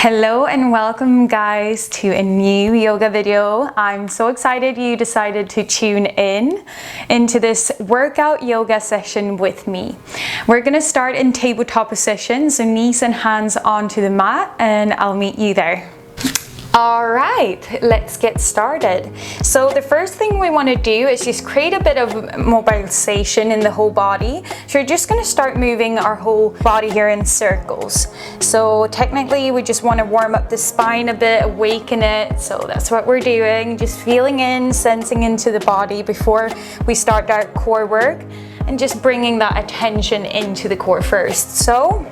Hello and welcome guys to a new yoga video. I'm so excited you decided to tune in into this workout yoga session with me. We're going to start in tabletop position, so knees and hands onto the mat, and I'll meet you there. Alright, let's get started. So the first thing we want to do is just create a bit of mobilization in the whole body. So we're just going to start moving our whole body here in circles. So technically we just want to warm up the spine a bit, awaken it. So that's what we're doing, just feeling in, sensing into the body before we start that core work, and just bringing that attention into the core first. So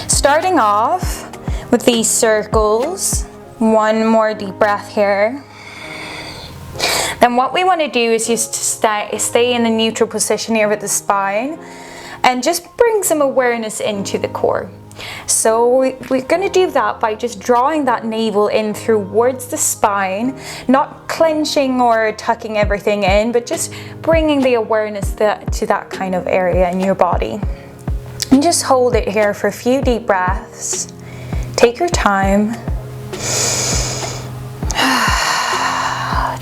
starting off with these circles. One more deep breath here. Then what we want to do is just stay in the neutral position here with the spine and just bring some awareness into the core. So we're going to do that by just drawing that navel in towards the spine, not clenching or tucking everything in, but just bringing the awareness to that kind of area in your body. And just hold it here for a few deep breaths. Take your time.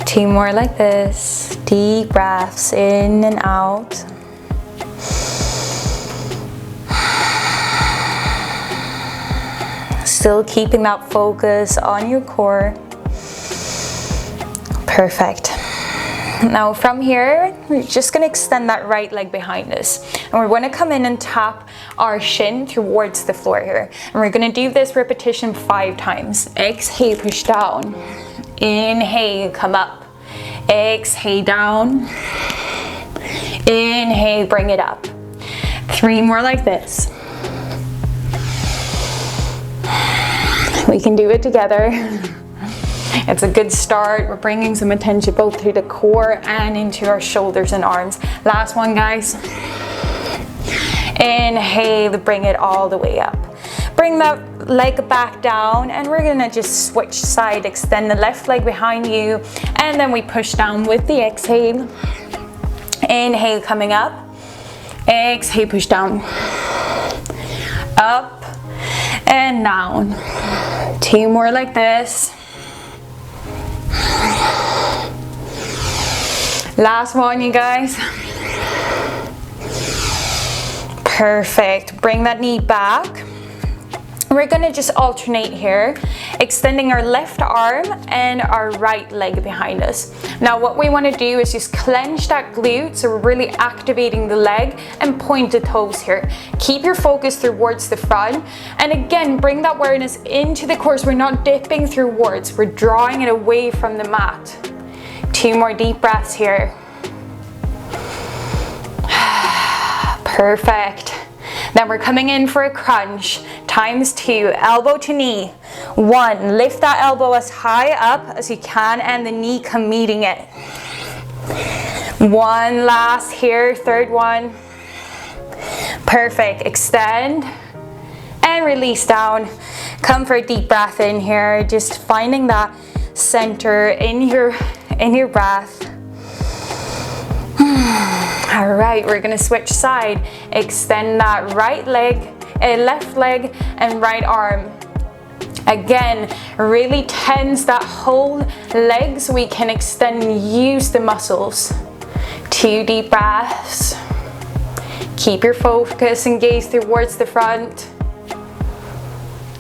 Two more like this. Deep breaths in and out. Still keeping that focus on your core. Perfect. Now from here, we're just going to extend that right leg behind us. And we're going to come in and tap our shin towards the floor here. And we're going to do this repetition 5 times. Exhale, push down. Inhale, come up. Exhale, down. Inhale, bring it up. 3 more like this. We can do it together. It's a good start. We're bringing some attention both to the core and into our shoulders and arms. Last one, guys. Inhale, bring it all the way up. Bring that leg back down, and we're gonna just switch side, extend the left leg behind you, and then we push down with the exhale. Inhale, coming up. Exhale, push down. Up and down. 2 more like this. Last one, you guys. Perfect. Bring that knee back. We're gonna just alternate here, extending our left arm and our right leg behind us. Now what we want to do is just clench that glute, so we're really activating the leg, and point the toes here. Keep your focus towards the front, and again bring that awareness into the core. We're not dipping towards, we're drawing it away from the mat. 2 more deep breaths here. Perfect. Then we're coming in for a crunch, ×2, elbow to knee. 1, lift that elbow as high up as you can, and the knee come meeting it. 1 last here, 3rd one. Perfect, extend and release down. Come for a deep breath in here, just finding that center in your breath. All right, we're gonna switch side. Extend that right leg, left leg, and right arm. Again, really tense that whole leg so we can extend and use the muscles. 2 deep breaths. Keep your focus and gaze towards the front.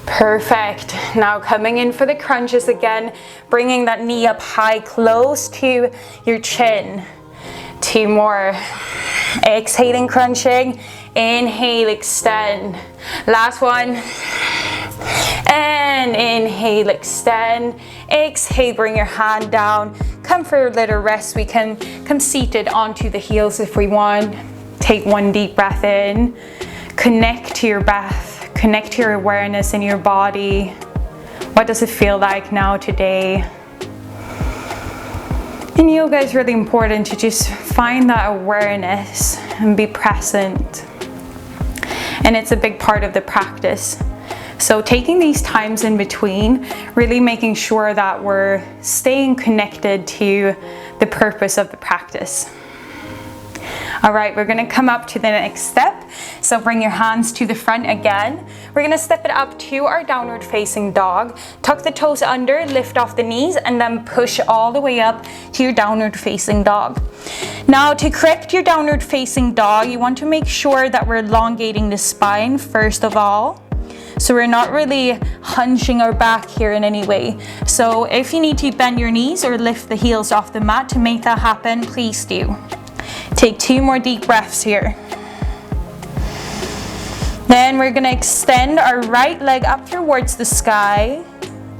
Perfect. Now coming in for the crunches again, bringing that knee up high, close to your chin. 2 more. Exhaling, crunching. Inhale, extend. Last one. And inhale, extend. Exhale, bring your hand down. Come for a little rest. We can come seated onto the heels if we want. Take 1 deep breath in. Connect to your breath. Connect to your awareness in your body. What does it feel like now today? In yoga, it's really important to just find that awareness and be present. And it's a big part of the practice. So taking these times in between, really making sure that we're staying connected to the purpose of the practice. All right, we're gonna come up to the next step. So bring your hands to the front again. We're gonna step it up to our downward facing dog. Tuck the toes under, lift off the knees, and then push all the way up to your downward facing dog. Now to correct your downward facing dog, you want to make sure that we're elongating the spine first of all. So we're not really hunching our back here in any way. So if you need to bend your knees or lift the heels off the mat to make that happen, please do. Take 2 more deep breaths here. Then we're gonna extend our right leg up towards the sky.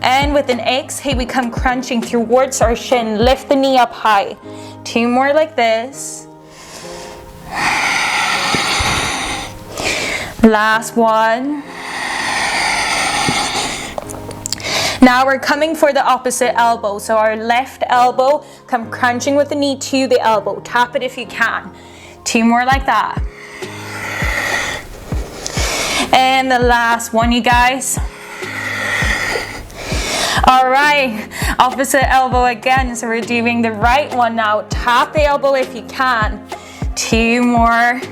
And with an exhale, we come crunching towards our shin. Lift the knee up high. 2 more like this. Last one. Now we're coming for the opposite elbow. So our left elbow, come crunching with the knee to the elbow. Tap it if you can. 2 more like that. And the last one, you guys. All right, opposite elbow again. So we're doing the right one now. Tap the elbow if you can. 2 more.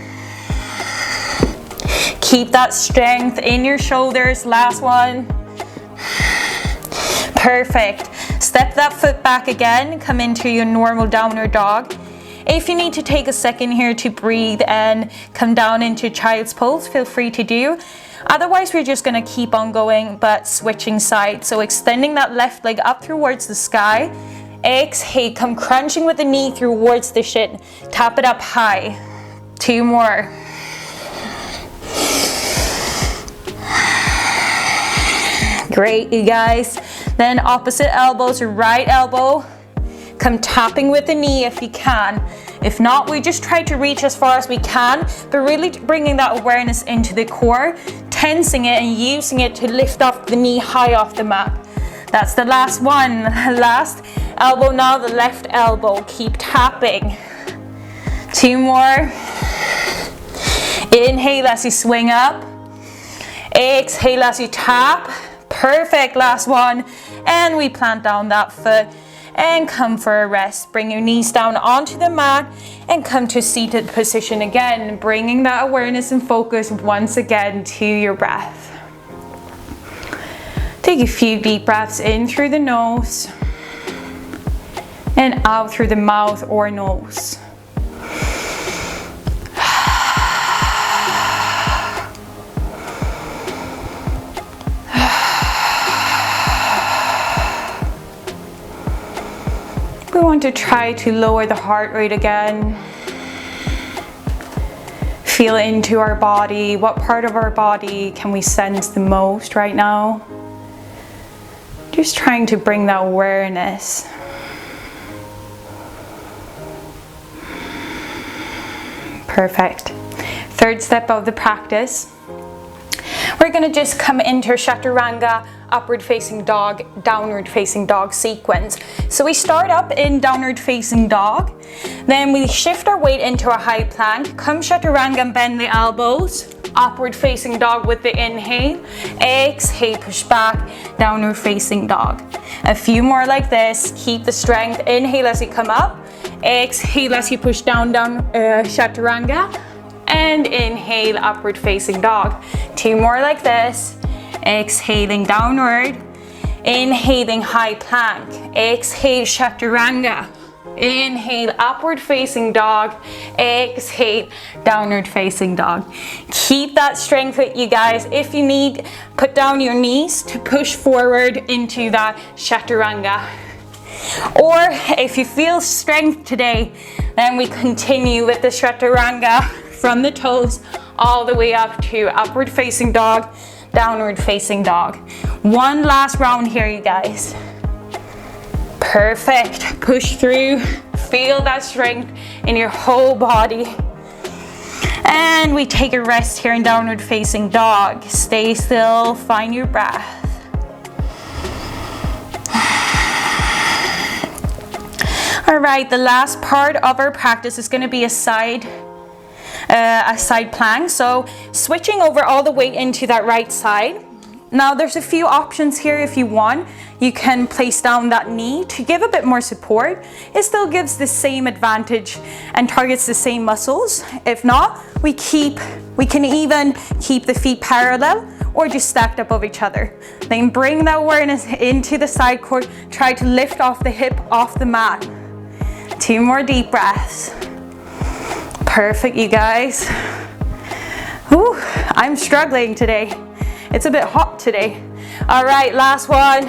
Keep that strength in your shoulders. Last one. Perfect. Step that foot back again. Come into your normal downward dog. If you need to take a second here to breathe and come down into child's pose, feel free to do. Otherwise, we're just gonna keep on going, but switching sides. So extending that left leg up towards the sky. Exhale, come crunching with the knee towards the shin. Tap it up high. 2 more. Great, you guys. Then opposite elbows, right elbow. Come tapping with the knee if you can. If not, we just try to reach as far as we can, but really bringing that awareness into the core, tensing it and using it to lift off the knee high off the mat. That's the last one. Last elbow now, the left elbow. Keep tapping. 2 more. Inhale as you swing up. Exhale as you tap. Perfect, last one. And we plant down that foot and come for a rest. Bring your knees down onto the mat and come to seated position again, bringing that awareness and focus once again to your breath. Take a few deep breaths in through the nose and out through the mouth or nose. We want to try to lower the heart rate again. Feel into our body. What part of our body can we sense the most right now? Just trying to bring that awareness. Perfect. Third step of the practice. We're gonna just come into Chaturanga, upward facing dog, downward facing dog sequence. So we start up in downward facing dog, then we shift our weight into a high plank, come Chaturanga and bend the elbows, upward facing dog with the inhale, exhale, push back, downward facing dog. A few more like this, keep the strength, inhale as you come up, exhale as you push down, Chaturanga, and inhale, upward facing dog. 2 more like this. Exhaling downward, inhaling high plank, exhale Chaturanga, inhale upward facing dog, exhale downward facing dog. Keep that strength with you guys. If you need, put down your knees to push forward into that Chaturanga. Or if you feel strength today, then we continue with the Chaturanga from the toes all the way up to upward facing dog, downward facing dog. One last round here, you guys. Perfect. Push through. Feel that strength in your whole body. And we take a rest here in downward facing dog. Stay still, find your breath. All right, the last part of our practice is going to be a side plank. So switching over all the weight into that right side. Now there's a few options here. If you want, you can place down that knee to give a bit more support. It still gives the same advantage and targets the same muscles. If not, we can even keep the feet parallel or just stacked above each other. Then bring that awareness into the side core. Try to lift off the hip off the mat. 2 more deep breaths. Perfect, you guys. Whew, I'm struggling today. It's a bit hot today. All right, last one.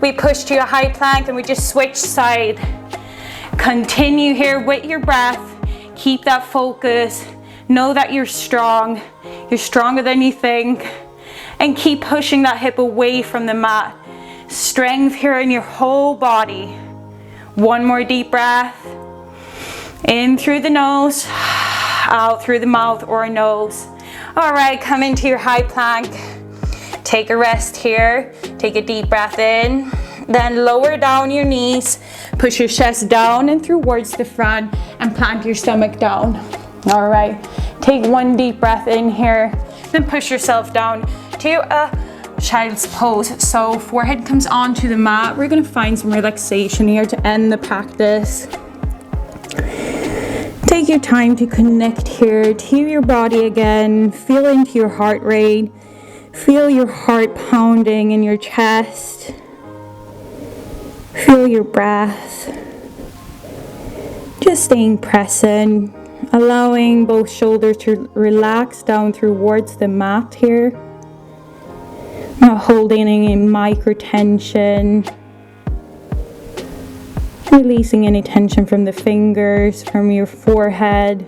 We push to a high plank and we just switch side. Continue here with your breath. Keep that focus. Know that you're strong. You're stronger than you think. And keep pushing that hip away from the mat. Strength here in your whole body. 1 more deep breath. In through the nose, out through the mouth or nose. All right, come into your high plank. Take a rest here. Take a deep breath in. Then lower down your knees. Push your chest down and towards the front and plant your stomach down. All right, take 1 deep breath in here. Then push yourself down to a child's pose. So forehead comes onto the mat. We're gonna find some relaxation here to end the practice. Take your time to connect here to your body again. Feel into your heart rate. Feel your heart pounding in your chest. Feel your breath. Just staying present. Allowing both shoulders to relax down towards the mat here. Not holding any micro tension. Releasing any tension from the fingers, from your forehead,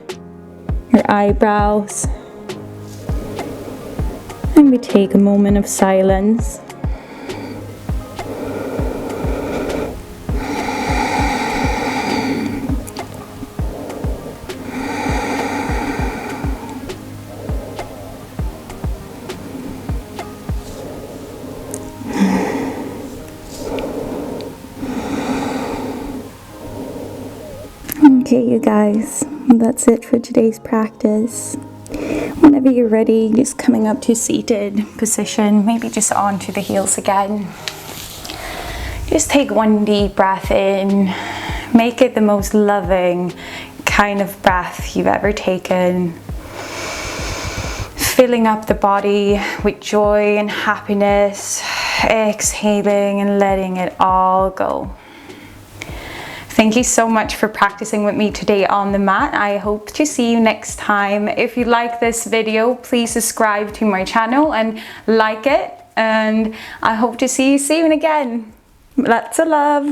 your eyebrows. And we take a moment of silence. Okay, you guys, that's it for today's practice. Whenever you're ready, just coming up to seated position, maybe just onto the heels again. Just take 1 deep breath in. Make it the most loving kind of breath you've ever taken. Filling up the body with joy and happiness. Exhaling and letting it all go. Thank you so much for practicing with me today on the mat. I hope to see you next time. If you like this video, please subscribe to my channel and like it. And I hope to see you soon again. Lots of love.